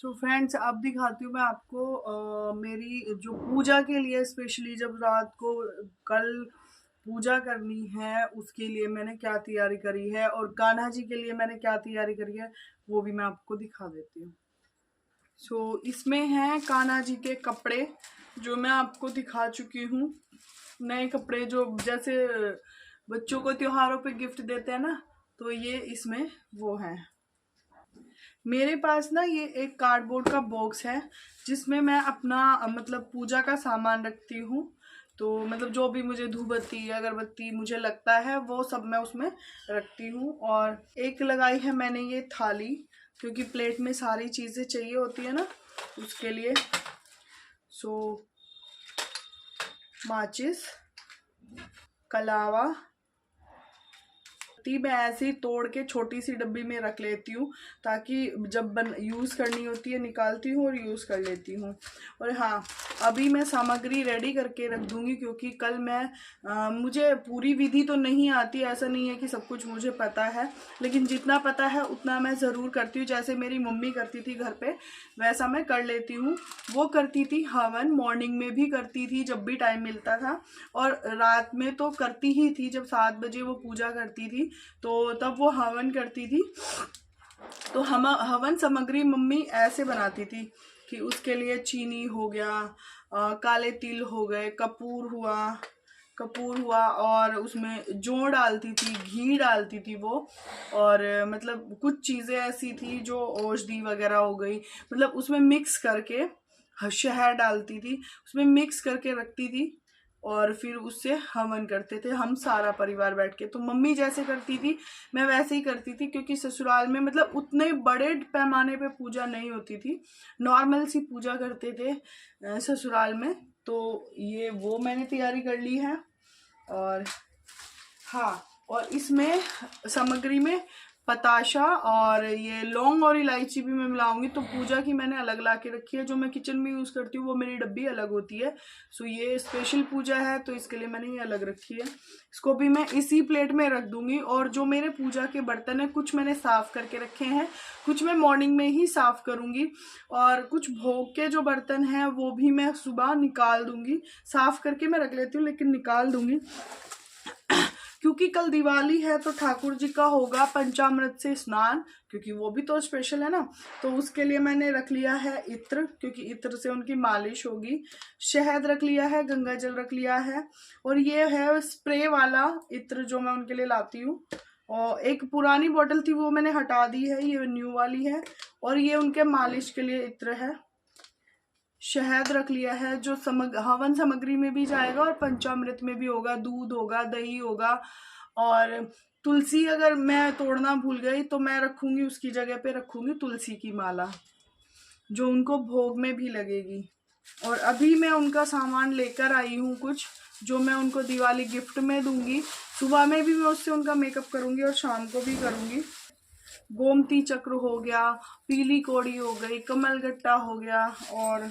So friends, अब दिखाती हूँ मैं आपको मेरी जो पूजा के लिए स्पेशली जब रात को कल पूजा करनी है उसके लिए मैंने क्या तैयारी करी है और कान्हा जी के लिए मैंने क्या तैयारी करी है वो भी मैं आपको दिखा देती हूँ। सो इसमें हैं कान्हा जी के कपड़े जो मैं आपको दिखा चुकी हूँ। नए कपड़े जो जैसे बच्चों को त्योहारों पे गिफ्ट देते हैं ना, तो ये इसमें वो हैं। मेरे पास ना ये एक कार्डबोर्ड का बॉक्स है जिसमें मैं अपना मतलब पूजा का सामान रखती हूँ। तो मतलब जो भी मुझे धूपबत्ती अगरबत्ती मुझे लगता है वो सब मैं उसमें रखती हूँ। और एक लगाई है मैंने ये थाली, क्योंकि प्लेट में सारी चीज़ें चाहिए होती है ना उसके लिए। सो माचिस, कलावा, मैं ऐसे ही तोड़ के छोटी सी डब्बी में रख लेती हूँ ताकि जब यूज़ करनी होती है निकालती हूँ और यूज़ कर लेती हूँ। और हाँ, अभी मैं सामग्री रेडी करके रख दूँगी क्योंकि कल मैं मुझे पूरी विधि तो नहीं आती, ऐसा नहीं है कि सब कुछ मुझे पता है, लेकिन जितना पता है उतना मैं ज़रूर करती हूँ। जैसे मेरी मम्मी करती थी घर पे वैसा मैं कर लेती हूँ। वो करती थी हवन, मॉर्निंग में भी करती थी जब भी टाइम मिलता था, और रात में तो करती ही थी। जब 7 बजे वो पूजा करती थी तो तब वो हवन करती थी। तो हम हवन सामग्री मम्मी ऐसे बनाती थी कि उसके लिए चीनी हो गया, काले तिल हो गए, कपूर हुआ और उसमें जौ डालती थी, घी डालती थी वो। और मतलब कुछ चीज़ें ऐसी थी जो औषधि वगैरह हो गई, मतलब उसमें मिक्स करके शहद डालती थी, उसमें मिक्स करके रखती थी और फिर उससे हवन करते थे हम सारा परिवार बैठ के। तो मम्मी जैसे करती थी मैं वैसे ही करती थी, क्योंकि ससुराल में मतलब उतने बड़े पैमाने पे पूजा नहीं होती थी, नॉर्मल सी पूजा करते थे ससुराल में। तो ये वो मैंने तैयारी कर ली है। और हाँ, और इसमें सामग्री में पताशा और ये लौंग और इलायची भी मैं मिलाऊंगी। तो पूजा की मैंने अलग ला के रखी है, जो मैं किचन में यूज़ करती हूँ वो मेरी डब्बी अलग होती है। सो ये स्पेशल पूजा है तो इसके लिए मैंने ये अलग रखी है। इसको भी मैं इसी प्लेट में रख दूंगी। और जो मेरे पूजा के बर्तन है कुछ मैंने साफ करके रखे हैं, कुछ मैं मॉर्निंग में ही साफ करूंगी, और कुछ भोग के जो बर्तन हैं वो भी मैं सुबह निकाल दूंगी। साफ करके मैं रख लेती हूँ लेकिन निकाल दूंगी क्योंकि कल दिवाली है तो ठाकुर जी का होगा पंचामृत से स्नान, क्योंकि वो भी तो स्पेशल है ना। तो उसके लिए मैंने रख लिया है इत्र, क्योंकि इत्र से उनकी मालिश होगी। शहद रख लिया है, गंगा जल रख लिया है, और ये है स्प्रे वाला इत्र जो मैं उनके लिए लाती हूँ। और एक पुरानी बोतल थी वो मैंने हटा दी है, ये न्यू वाली है। और ये उनके मालिश के लिए इत्र है। शहद रख लिया है जो हवन सामग्री में भी जाएगा और पंचामृत में भी होगा। दूध होगा, दही होगा, और तुलसी अगर मैं तोड़ना भूल गई तो मैं रखूंगी, उसकी जगह पे रखूंगी तुलसी की माला जो उनको भोग में भी लगेगी। और अभी मैं उनका सामान लेकर आई हूँ कुछ जो मैं उनको दिवाली गिफ्ट में दूंगी। सुबह में भी मैं उससे उनका मेकअप करूंगी और शाम को भी करूंगी। गोमती चक्र हो गया, पीली कौड़ी हो गई, कमल गट्टा हो गया, और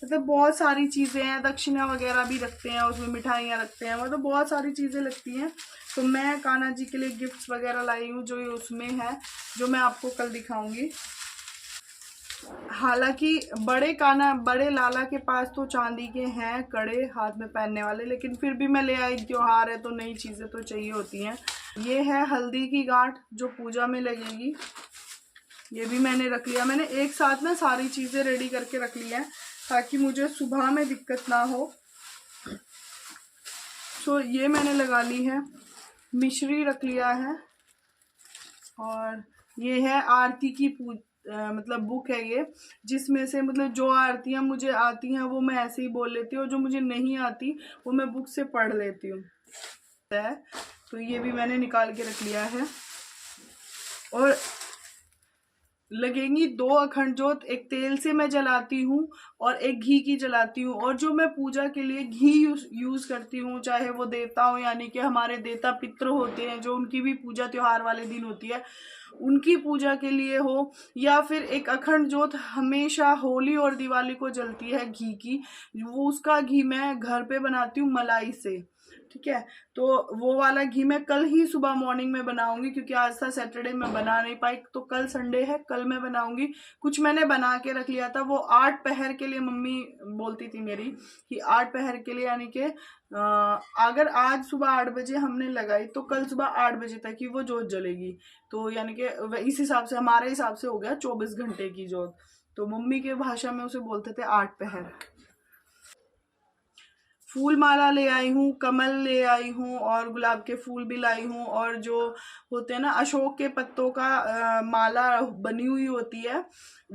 मतलब बहुत सारी चीज़ें हैं। दक्षिणा वगैरह भी रखते हैं उसमें, मिठाइयाँ रखते हैं, मतलब बहुत सारी चीज़ें लगती हैं। तो मैं कान्हा जी के लिए गिफ्ट्स वगैरह लाई हूँ जो ये उसमें है, जो मैं आपको कल दिखाऊंगी। हालांकि बड़े लाला के पास तो चांदी के हैं कड़े हाथ में पहनने वाले, लेकिन फिर भी मैं ले आई, त्योहार है तो नई चीज़ें तो चाहिए होती हैं। ये है हल्दी की गांठ जो पूजा में लगेगी, ये भी मैंने रख लिया। मैंने एक साथ ना सारी चीज़ें रेडी करके रख ली हैं ताकि मुझे सुबह में दिक्कत ना हो। तो ये मैंने लगा ली है। मिश्री रख लिया है। और ये है आरती की मतलब बुक है ये, जिसमें से मतलब जो आरतियाँ मुझे आती हैं वो मैं ऐसे ही बोल लेती हूँ, और जो मुझे नहीं आती वो मैं बुक से पढ़ लेती हूँ। तो ये भी मैंने निकाल के रख लिया है। और लगेंगी 2 अखंड जोत, एक तेल से मैं जलाती हूँ और एक घी की जलाती हूँ। और जो मैं पूजा के लिए घी यूज करती हूँ, चाहे वो देवता हो, यानी कि हमारे देवता पितृ होते हैं जो उनकी भी पूजा त्योहार वाले दिन होती है, उनकी पूजा के लिए हो, या फिर एक अखंड जोत हमेशा होली और दिवाली को जलती है घी की, वो उसका घी मैं घर पे बनाती हूँ मलाई से। ठीक है। तो वो वाला घी मैं कल ही सुबह मॉर्निंग में बनाऊंगी, क्योंकि आज था सैटरडे, मैं बना नहीं पाई, तो कल संडे है, कल मैं बनाऊंगी। कुछ मैंने बना के रख लिया था, वो 8 पहर के लिए मम्मी बोलती थी मेरी कि 8 पहर के लिए, यानी कि अगर आज सुबह 8 बजे हमने लगाई तो कल सुबह 8 बजे तक ही वो जोत जलेगी। तो यानी कि इस हिसाब से, हमारे हिसाब से हो गया 24 घंटे की जोत। तो मम्मी के भाषा में उसे बोलते थे 8 पहर। फूल माला ले आई हूँ, कमल ले आई हूँ, और गुलाब के फूल भी लाई हूँ, और जो होते हैं ना अशोक के पत्तों का माला बनी हुई होती है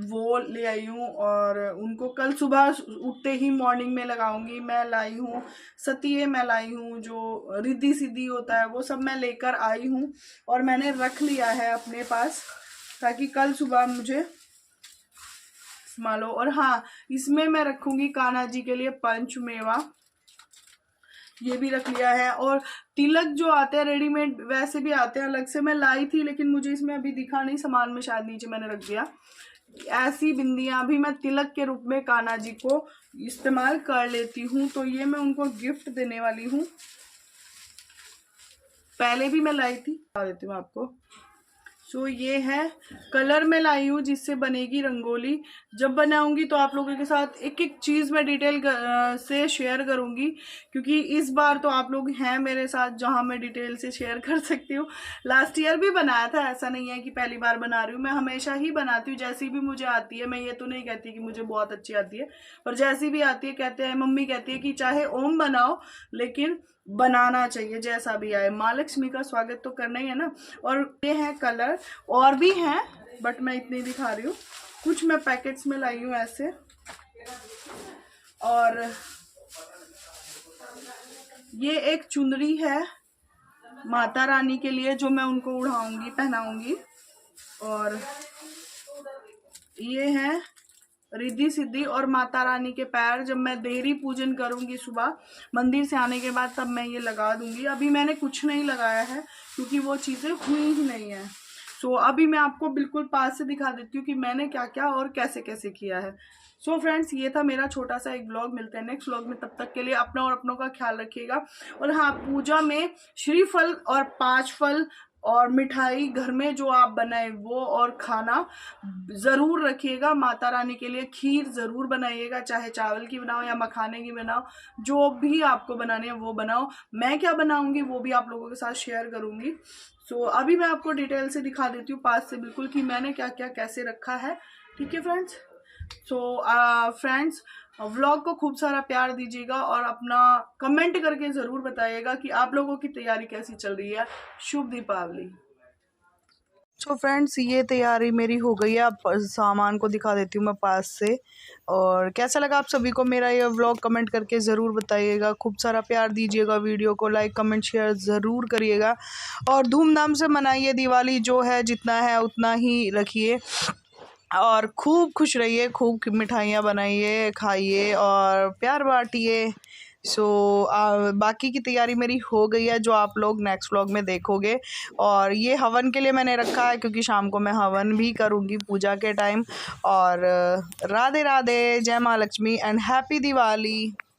वो ले आई हूँ, और उनको कल सुबह उठते ही मॉर्निंग में लगाऊंगी। मैं लाई हूँ सतिये, मैं लाई हूँ जो रिद्धि सिद्धि होता है वो सब मैं लेकर आई हूँ, और मैंने रख लिया है अपने पास ताकि कल सुबह मुझे संभालो। और हाँ, इसमें मैं रखूंगी कान्हा जी के लिए पंचमेवा, ये भी रख लिया है। और तिलक जो आते हैं रेडीमेड वैसे भी आते हैं, अलग से मैं लाई थी लेकिन मुझे इसमें अभी दिखा नहीं, सामान में शायद नीचे मैंने रख दिया। ऐसी बिंदियां भी मैं तिलक के रूप में कान्हा जी को इस्तेमाल कर लेती हूँ, तो ये मैं उनको गिफ्ट देने वाली हूँ। पहले भी मैं लाई थी, बता देती हूँ आपको। सो ये है कलर में लाई हूँ जिससे बनेगी रंगोली। जब बनाऊंगी तो आप लोगों के साथ एक एक चीज़ मैं डिटेल से शेयर करूंगी, क्योंकि इस बार तो आप लोग हैं मेरे साथ जहां मैं डिटेल से शेयर कर सकती हूँ। लास्ट ईयर भी बनाया था, ऐसा नहीं है कि पहली बार बना रही हूँ, मैं हमेशा ही बनाती हूँ जैसी भी मुझे आती है। मैं ये तो नहीं कहती कि मुझे बहुत अच्छी आती है, पर जैसी भी आती है, कहते हैं मम्मी कहती है कि चाहे ओम बनाओ लेकिन बनाना चाहिए, जैसा भी आए। माँ लक्ष्मी का स्वागत तो करना ही है ना। और ये है कलर, और भी हैं बट मैं इतने दिखा रही हूँ। कुछ मैं पैकेट्स में लाई हूँ ऐसे, और ये एक चुनरी है माता रानी के लिए जो मैं उनको उड़ाऊंगी, पहनाऊंगी। और ये है रिद्धि सिद्धि और माता रानी के पैर, जब मैं देहरी पूजन करूंगी सुबह मंदिर से आने के बाद तब मैं ये लगा दूंगी। अभी मैंने कुछ नहीं लगाया है क्योंकि वो चीज़ें हुई ही नहीं है। सो अभी मैं आपको बिल्कुल पास से दिखा देती हूँ कि मैंने क्या क्या और कैसे कैसे किया है। सो फ्रेंड्स, ये था मेरा छोटा सा एक ब्लॉग। मिलते हैं नेक्स्ट ब्लॉग में, तब तक के लिए अपना और अपनों का ख्याल रखिएगा। और हाँ, पूजा में श्रीफल और 5 फल और मिठाई घर में जो आप बनाए वो और खाना ज़रूर रखिएगा। माता रानी के लिए खीर ज़रूर बनाइएगा, चाहे चावल की बनाओ या मखाने की बनाओ, जो भी आपको बनानी है वो बनाओ। मैं क्या बनाऊंगी वो भी आप लोगों के साथ शेयर करूंगी। सो अभी मैं आपको डिटेल से दिखा देती हूँ पास से बिल्कुल कि मैंने क्या क्या कैसे रखा है। ठीक है फ्रेंड्स। सो फ्रेंड्स, व्लॉग को खूब सारा प्यार दीजिएगा और अपना कमेंट करके ज़रूर बताइएगा कि आप लोगों की तैयारी कैसी चल रही है। शुभ दीपावली। सो फ्रेंड्स, ये तैयारी मेरी हो गई है। अब सामान को दिखा देती हूँ मैं पास से। और कैसा लगा आप सभी को मेरा ये व्लॉग, कमेंट करके ज़रूर बताइएगा। खूब सारा प्यार दीजिएगा, वीडियो को लाइक कमेंट शेयर ज़रूर करिएगा, और धूमधाम से मनाइए दिवाली। जो है जितना है उतना ही रखिए, और खूब खुश रहिए, खूब मिठाइयाँ बनाइए, खाइए और प्यार बांटिए। सो बाकी की तैयारी मेरी हो गई है जो आप लोग नेक्स्ट व्लॉग में देखोगे। और ये हवन के लिए मैंने रखा है क्योंकि शाम को मैं हवन भी करूँगी पूजा के टाइम। और राधे राधे, जय माँ लक्ष्मी एंड हैप्पी दिवाली।